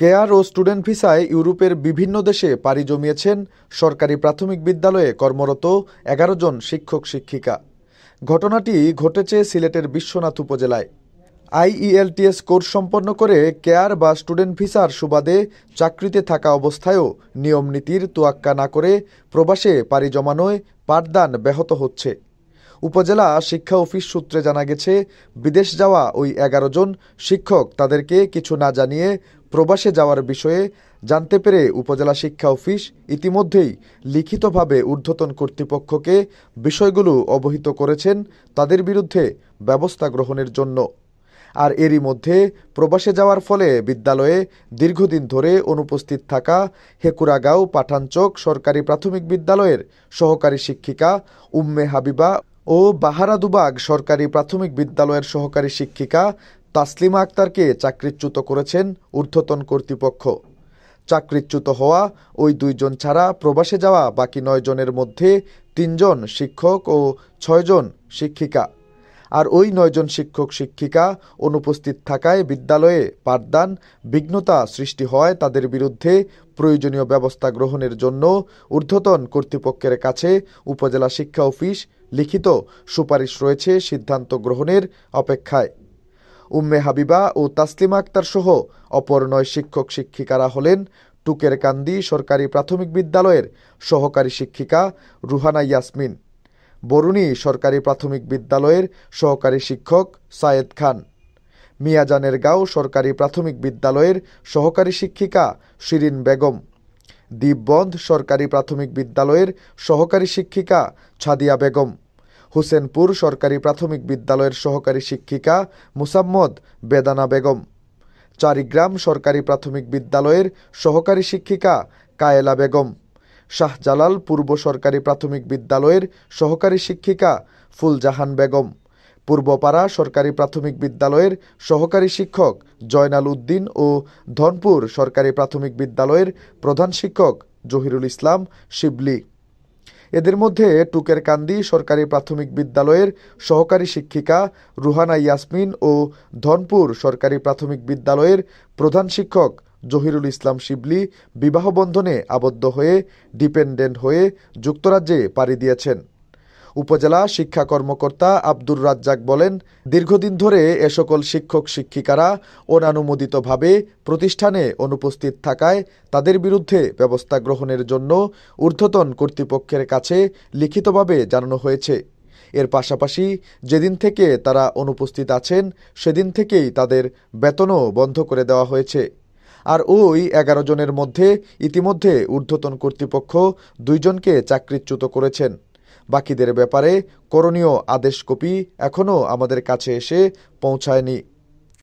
Care ও student ভিসায় ইউরোপের বিভিন্ন দেশে পাড়ি জমিয়েছেন সরকারি প্রাথমিক বিদ্যালয়ে কর্মরত ১১ জন শিক্ষক শিক্ষিকা। ঘটনাটি ঘটেছে সিলেটের বিশ্বনাথ উপজেলায়। আইইএলটিএস কোর্স সম্পন্ন করে কেয়ার বা স্টুডেন্ট ভিসার সুবাদে চাকরিতে থাকা অবস্থায়ও নিয়মনীতির তোয়াক্কা না করে প্রবাসে পাড়ি জমানোয় পাঠদান ব্যাহত হচ্ছে। উপজেলা শিক্ষা অফিস সূত্রে জানা গেছে, বিদেশ যাওয়া ওই ১১ জন শিক্ষক তাদেরকে কিছু না জানিয়ে প্রবাসে যাওয়ার বিষয়ে জানতে পেরে উপজেলা শিক্ষা অফিস ইতিমধ্যেই লিখিতভাবে ঊর্ধ্বতন কর্তৃপক্ষকে বিষয়গুলো অবহিত করেছেন তাদের বিরুদ্ধে ব্যবস্থা গ্রহণের জন্য। আর এরই মধ্যে প্রবাসে যাওয়ার ফলে বিদ্যালয়ে দীর্ঘদিন ধরে অনুপস্থিত থাকা হেকুরাগাঁও পাঠানচক সরকারি প্রাথমিক বিদ্যালয়ের সহকারী শিক্ষিকা উম্মে হাবিবা ও বাহারাদুবাগ সরকারি প্রাথমিক বিদ্যালয়ের সহকারী শিক্ষিকা তাসলিমা আক্তারকে চাকরিচ্যুত করেছেন ঊর্ধ্বতন কর্তৃপক্ষ। চাকরিচ্যুত হওয়া ওই ২ জন ছাড়া প্রবাসে যাওয়া বাকি ৯ জনের মধ্যে ৩ জন শিক্ষক ও ৬ জন শিক্ষিকা। আর ওই ৯ জন শিক্ষক শিক্ষিকা অনুপস্থিত থাকায় বিদ্যালয়ে পাঠদান বিঘ্নতা সৃষ্টি হয় তাদের বিরুদ্ধে প্রয়োজনীয় ব্যবস্থা গ্রহণের জন্য ঊর্ধ্বতন কর্তৃপক্ষের কাছে উপজেলা শিক্ষা অফিস লিখিত সুপারিশ রয়েছে সিদ্ধান্ত গ্রহণের অপেক্ষায়। উম্মে হাবিবা ও তাসলিমা আক্তার সহ অপর ৯ শিক্ষক শিক্ষিকারা হলেন টুকেরকান্দি সরকারি প্রাথমিক বিদ্যালয়ের সহকারী শিক্ষিকা রুহানা ইয়াসমিন, বরুণী সরকারি প্রাথমিক বিদ্যালয়ের সহকারী শিক্ষক সায়েদ খান, মিয়াজানের গাঁও সরকারি প্রাথমিক বিদ্যালয়ের সহকারী শিক্ষিকা শিরিন বেগম, দ্বীপবন্ধ সরকারি প্রাথমিক বিদ্যালয়ের সহকারী শিক্ষিকা ছাদিয়া বেগম, হুসেনপুর সরকারি প্রাথমিক বিদ্যালয়ের সহকারী শিক্ষিকা মুসাম্মদ বেদানা বেগম, চারিগ্রাম সরকারি প্রাথমিক বিদ্যালয়ের সহকারী শিক্ষিকা কায়েলা বেগম, শাহজালাল পূর্ব সরকারি প্রাথমিক বিদ্যালয়ের সহকারী শিক্ষিকা ফুলজাহান বেগম, পূর্বপাড়া সরকারি প্রাথমিক বিদ্যালয়ের সহকারী শিক্ষক জয়নাল উদ্দিন ও ধনপুর সরকারি প্রাথমিক বিদ্যালয়ের প্রধান শিক্ষক জহিরুল ইসলাম শিবলি। এদের মধ্যে টুকেরকান্দি সরকারি প্রাথমিক বিদ্যালয়ের সহকারী শিক্ষিকা রুহানা ইয়াসমিন ও ধনপুর সরকারি প্রাথমিক বিদ্যালয়ের প্রধান শিক্ষক জহিরুল ইসলাম শিবলি বিবাহ বন্ধনে আবদ্ধ হয়ে ডিপেন্ডেন্ট হয়ে যুক্তরাজ্যে পাড়ি দিয়েছেন। উপজেলা শিক্ষা কর্মকর্তা আব্দুর রাজ্জাক বলেন, দীর্ঘদিন ধরে এ সকল শিক্ষক শিক্ষিকারা অনানুমোদিতভাবে প্রতিষ্ঠানে অনুপস্থিত থাকায় তাদের বিরুদ্ধে ব্যবস্থা গ্রহণের জন্য ঊর্ধ্বতন কর্তৃপক্ষের কাছে লিখিতভাবে জানানো হয়েছে। এর পাশাপাশি যেদিন থেকে তারা অনুপস্থিত আছেন সেদিন থেকেই তাদের বেতনও বন্ধ করে দেওয়া হয়েছে। আর ওই ১১ জনের মধ্যে ইতিমধ্যে ঊর্ধ্বতন কর্তৃপক্ষ ২ জনকে চাকরিচ্যুত করেছেন। বাকিদের ব্যাপারে করণীয় আদেশ কপি এখনও আমাদের কাছে এসে পৌঁছায়নি।